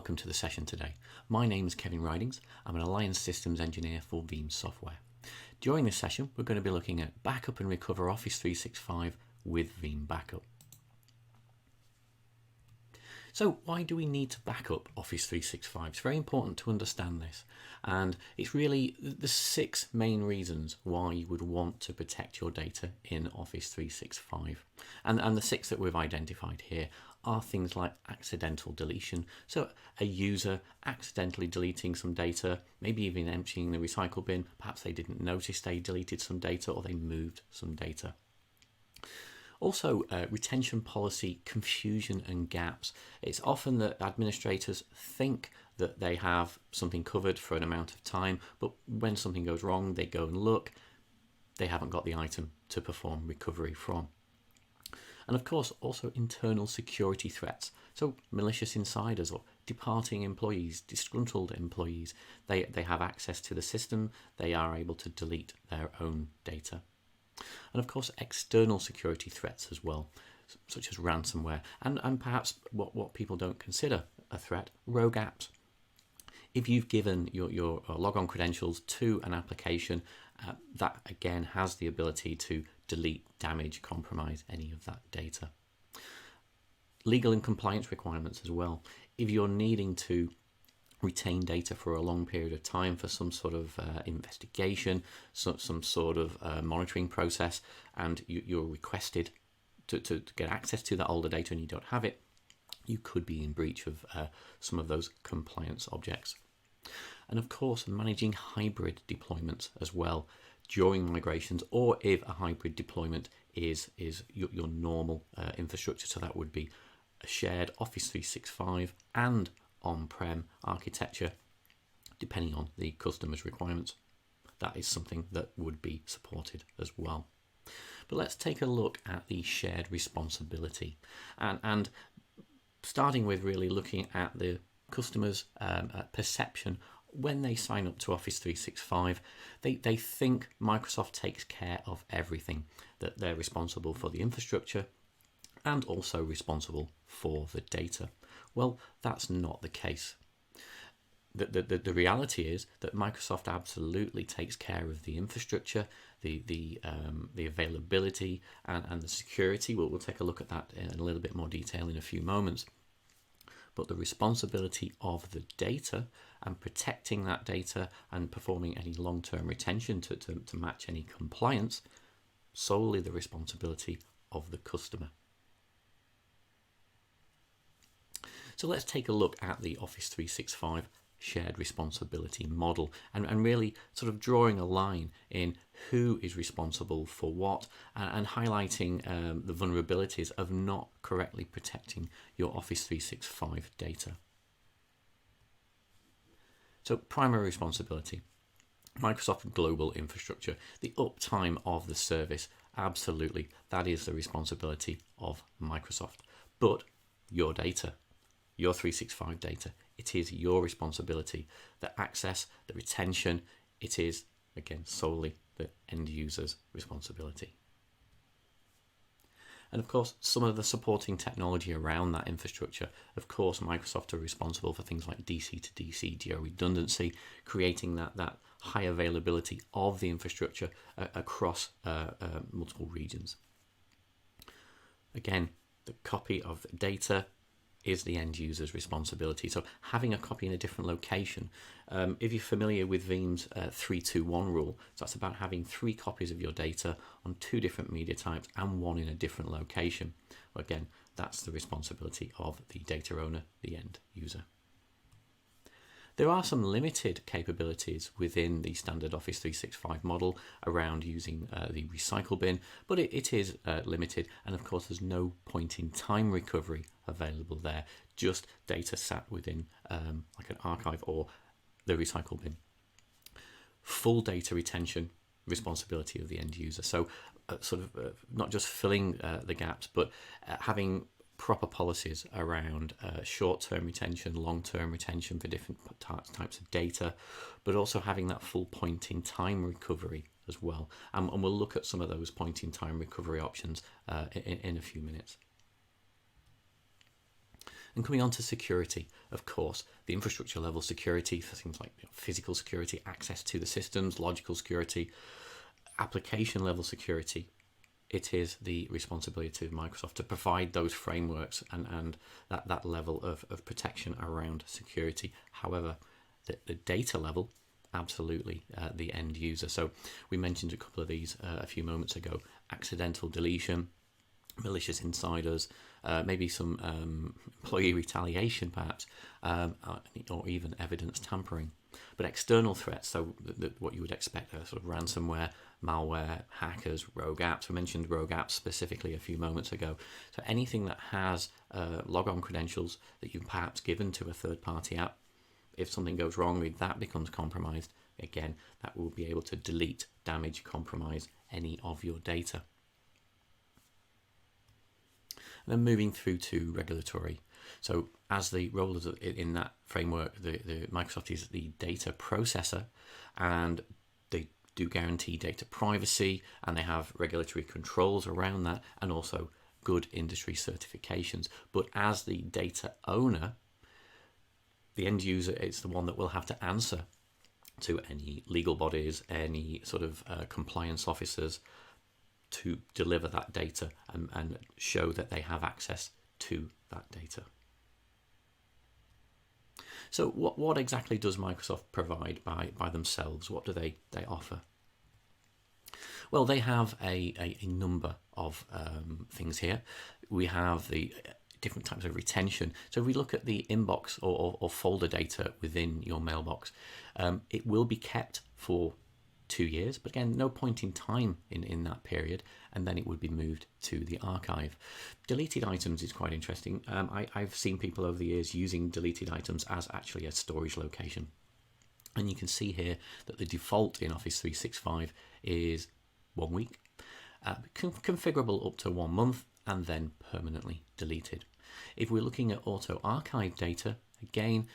welcome to the session today. My name is Kevin Ridings. I'm an Alliance Systems Engineer for Veeam Software. During this session, we're going to be looking at backup and recover Office 365 with Veeam Backup. So why do we need to back up Office 365? It's very important to understand this, and it's really the 6 main reasons why you would want to protect your data in Office 365. And the 6 that we've identified here are things like accidental deletion. So a user accidentally deleting some data, maybe even emptying the recycle bin. Perhaps they didn't notice they deleted some data or they moved some data. Also, retention policy confusion and gaps. It's often that administrators think that they have something covered for an amount of time, but when something goes wrong, they go and look, they haven't got the item to perform recovery from. And of course, also internal security threats. So malicious insiders or departing employees, disgruntled employees, they have access to the system, they are able to delete their own data. And of course, external security threats as well, such as ransomware, and perhaps what people don't consider a threat, rogue apps. If you've given your logon credentials to an application, that again has the ability to delete, damage, compromise any of that data. Legal and compliance requirements as well. If you're needing to retain data for a long period of time for some sort of investigation, some sort of monitoring process, and you're requested to get access to that older data and you don't have it, you could be in breach of some of those compliance objects. And of course, managing hybrid deployments as well during migrations, or if a hybrid deployment is your normal infrastructure. So that would be a shared Office 365 and on-prem architecture, depending on the customer's requirements. That is something that would be supported as well. But let's take a look at the shared responsibility, and starting with really looking at the customer's perception when they sign up to Office 365. They think Microsoft takes care of everything, that they're responsible for the infrastructure and also responsible for the data. Well, that's not the case. The reality is that Microsoft absolutely takes care of the infrastructure, the availability and the security. We'll take a look at that in a little bit more detail in a few moments. But the responsibility of the data and protecting that data and performing any long-term retention to match any compliance, solely the responsibility of the customer. So let's take a look at the Office 365 shared responsibility model and really sort of drawing a line in who is responsible for what and highlighting the vulnerabilities of not correctly protecting your Office 365 data. So primary responsibility, Microsoft Global Infrastructure, the uptime of the service, absolutely, that is the responsibility of Microsoft. But your data, your 365 data, it is your responsibility. The access, the retention, it is, again, solely the end user's responsibility. And of course, some of the supporting technology around that infrastructure, of course, Microsoft are responsible for things like DC to DC geo redundancy, creating that high availability of the infrastructure across multiple regions. Again, the copy of data is the end user's responsibility. So having a copy in a different location, if you're familiar with Veeam's 3-2-1 rule, so that's about having 3 copies of your data on 2 different media types and 1 in a different location. Well, again, that's the responsibility of the data owner, the end user. There are some limited capabilities within the standard Office 365 model around using the recycle bin, but it is limited, and of course there's no point-in-time recovery available there, just data sat within like an archive or the recycle bin. Full data retention, responsibility of the end user. So not just filling the gaps, but having proper policies around short-term retention, long-term retention for different types of data, but also having that full point-in-time recovery as well. And we'll look at some of those point-in-time recovery options in a few minutes. And coming on to security, of course, the infrastructure level security for things like physical security, access to the systems, logical security, application level security. It is the responsibility of Microsoft to provide those frameworks and that level of protection around security. However, the data level, absolutely the end user. So we mentioned a couple of these a few moments ago: accidental deletion, malicious insiders, maybe some employee retaliation perhaps, or even evidence tampering. But external threats, so what you would expect, sort of ransomware, malware, hackers, rogue apps. We mentioned rogue apps specifically a few moments ago. So anything that has logon credentials that you've perhaps given to a third-party app, if something goes wrong, if that becomes compromised, again, that will be able to delete, damage, compromise any of your data. And then moving through to regulatory. So as the role in that framework, the Microsoft is the data processor, and they do guarantee data privacy, and they have regulatory controls around that, and also good industry certifications. But as the data owner, the end user is the one that will have to answer to any legal bodies, any sort of compliance officers, to deliver that data and show that they have access to that data. So what exactly does Microsoft provide by themselves? What do they offer? Well, they have a number of things here. We have the different types of retention. So if we look at the inbox or folder data within your mailbox, it will be kept for 2 years, but again, no point in time in that period, and then it would be moved to the archive. Deleted items is quite interesting. I've seen people over the years using deleted items as actually a storage location. And you can see here that the default in Office 365 is 1 week, configurable up to 1 month, and then permanently deleted. If we're looking at auto archive data, again,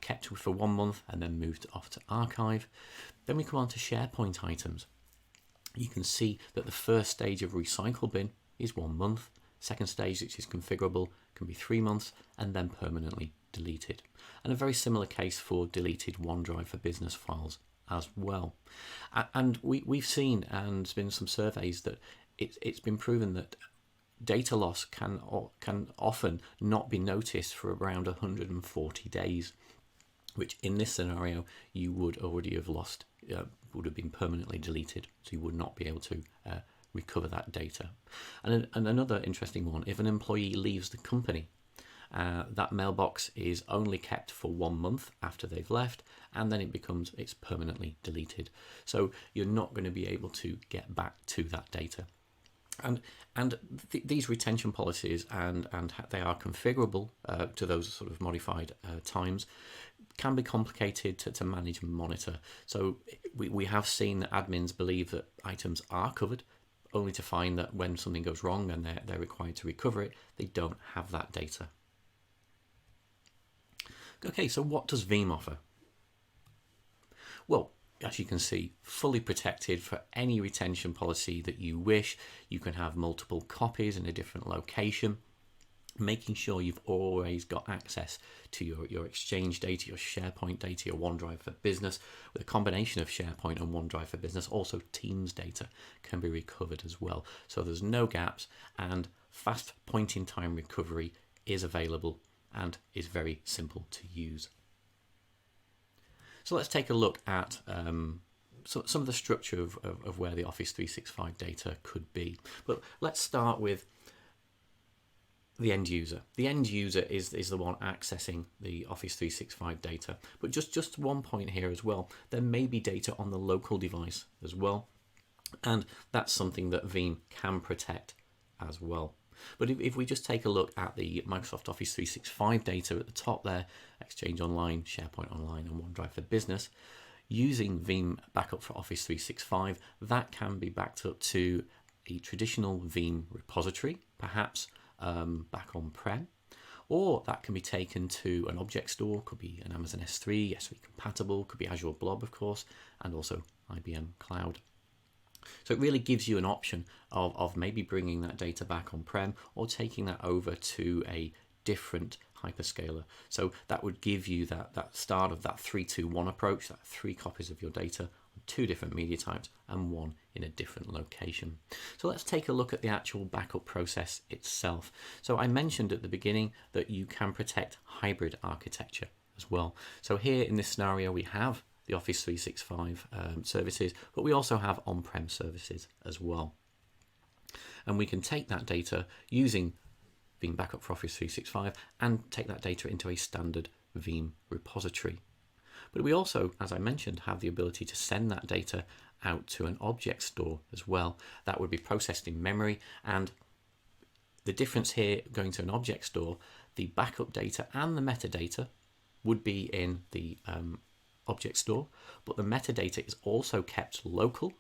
kept for 1 month and then moved off to archive. Then we come on to SharePoint items. You can see that the first stage of recycle bin is 1 month. Second stage, which is configurable, can be 3 months, and then permanently deleted. And a very similar case for deleted OneDrive for Business files as well. And we've seen, and there's been some surveys that it's been proven that data loss can often not be noticed for around 140 days, which in this scenario you would already have lost, would have been permanently deleted, so you would not be able to recover that data. And another interesting one, if an employee leaves the company, that mailbox is only kept for 1 month after they've left, and then it's permanently deleted. So you're not going to be able to get back to that data. And these retention policies, and they are configurable to those sort of modified times, can be complicated to manage and monitor. So we have seen that admins believe that items are covered, only to find that when something goes wrong and they're required to recover it, they don't have that data. Okay, so what does Veeam offer? Well, as you can see, fully protected for any retention policy that you wish. You can have multiple copies in a different location, making sure you've always got access to your Exchange data, your SharePoint data, your OneDrive for Business. With a combination of SharePoint and OneDrive for Business, also Teams data can be recovered as well. So there's no gaps, and fast point-in-time recovery is available and is very simple to use. So let's take a look at some of the structure of where the Office 365 data could be. But let's start with the end user. The end user is the one accessing the Office 365 data. But just one point here as well, there may be data on the local device as well. And that's something that Veeam can protect as well. But if we just take a look at the Microsoft Office 365 data at the top there, Exchange Online, SharePoint Online, and OneDrive for Business, using Veeam Backup for Office 365, that can be backed up to a traditional Veeam repository, perhaps back on-prem, or that can be taken to an object store, could be an Amazon S3, S3 compatible, could be Azure Blob, of course, and also IBM Cloud. So it really gives you an option of maybe bringing that data back on-prem or taking that over to a different hyperscaler. So that would give you that start of that 3-2-1 approach, that 3 copies of your data on 2 different media types and 1 in a different location. So let's take a look at the actual backup process itself. So I mentioned at the beginning that you can protect hybrid architecture as well. So here in this scenario we have the Office 365 services, but we also have on-prem services as well. And we can take that data using Veeam Backup for Office 365 and take that data into a standard Veeam repository. But we also, as I mentioned, have the ability to send that data out to an object store as well. That would be processed in memory, and the difference here going to an object store, the backup data and the metadata would be in the object store, but the metadata is also kept local,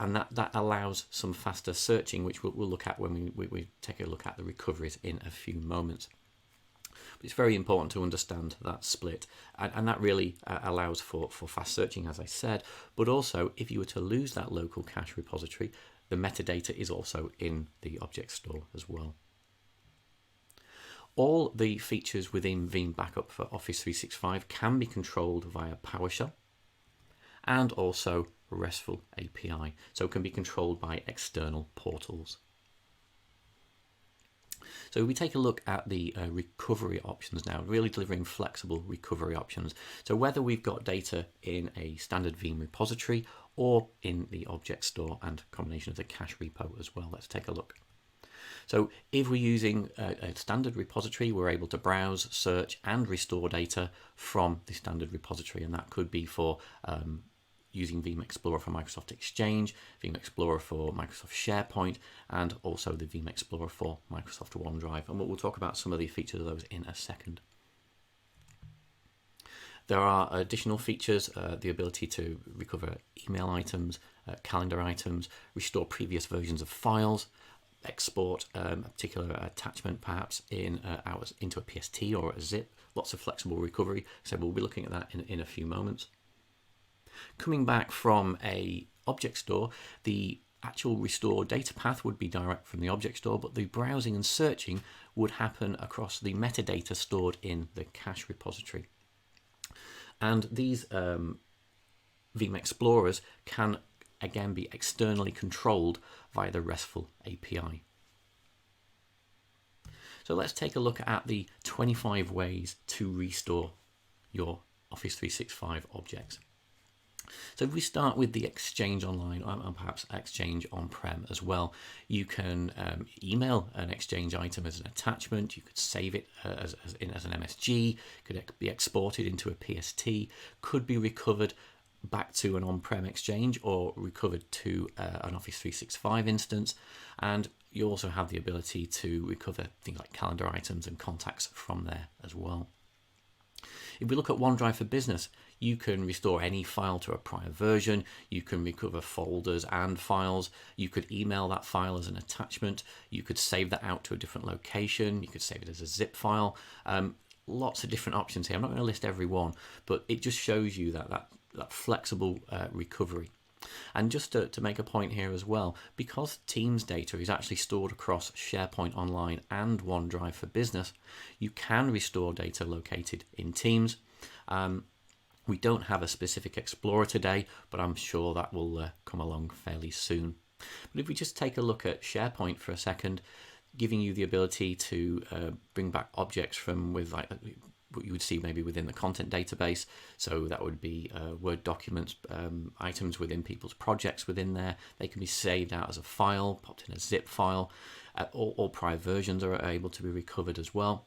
and that allows some faster searching, which we'll look at when we take a look at the recoveries in a few moments. But it's very important to understand that split, and that really allows for fast searching, as I said, but also if you were to lose that local cache repository, the metadata is also in the object store as well. All the features within Veeam Backup for Office 365 can be controlled via PowerShell and also RESTful API, so it can be controlled by external portals. So we take a look at the recovery options now, really delivering flexible recovery options. So whether we've got data in a standard Veeam repository or in the object store and a combination of the cache repo as well. Let's take a look. So if we're using a standard repository, we're able to browse, search and restore data from the standard repository, and that could be for using Veeam Explorer for Microsoft Exchange, Veeam Explorer for Microsoft SharePoint, and also the Veeam Explorer for Microsoft OneDrive. And we'll talk about some of the features of those in a second. There are additional features, the ability to recover email items, calendar items, restore previous versions of files, export a particular attachment perhaps into a PST or a zip, lots of flexible recovery. So we'll be looking at that in a few moments. Coming back from a object store, the actual restore data path would be direct from the object store, but the browsing and searching would happen across the metadata stored in the cache repository. And these Veeam Explorers can again be externally controlled via the RESTful API. So let's take a look at the 25 ways to restore your Office 365 objects. So if we start with the Exchange Online and perhaps Exchange on-prem as well, you can email an Exchange item as an attachment, you could save it as an MSG, could be exported into a PST, could be recovered back to an on-prem Exchange or recovered to an Office 365 instance, and you also have the ability to recover things like calendar items and contacts from there as well. If we look at OneDrive for Business, you can restore any file to a prior version, you can recover folders and files, you could email that file as an attachment, you could save that out to a different location, you could save it as a zip file. Lots of different options here. I'm not going to list every one, but it just shows you that flexible recovery. And just to make a point here as well, because Teams data is actually stored across SharePoint Online and OneDrive for Business, you can restore data located in Teams. We don't have a specific Explorer today, but I'm sure that will come along fairly soon. But if we just take a look at SharePoint for a second, giving you the ability to bring back objects from with like what you would see maybe within the content database. So that would be Word documents, items within people's projects within there. They can be saved out as a file, popped in a zip file. All prior versions are able to be recovered as well.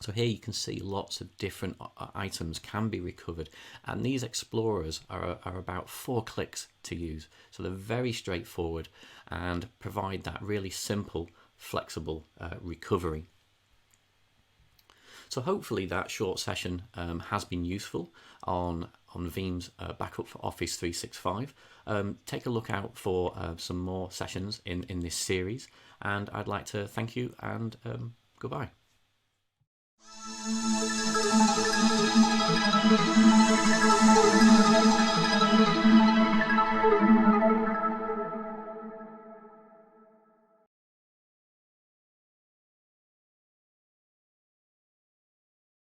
So here you can see lots of different items can be recovered, and these explorers are about 4 clicks to use. So they're very straightforward and provide that really simple, flexible recovery. So hopefully that short session has been useful on Veeam's backup for Office 365. Take a look out for some more sessions in this series, and I'd like to thank you and goodbye.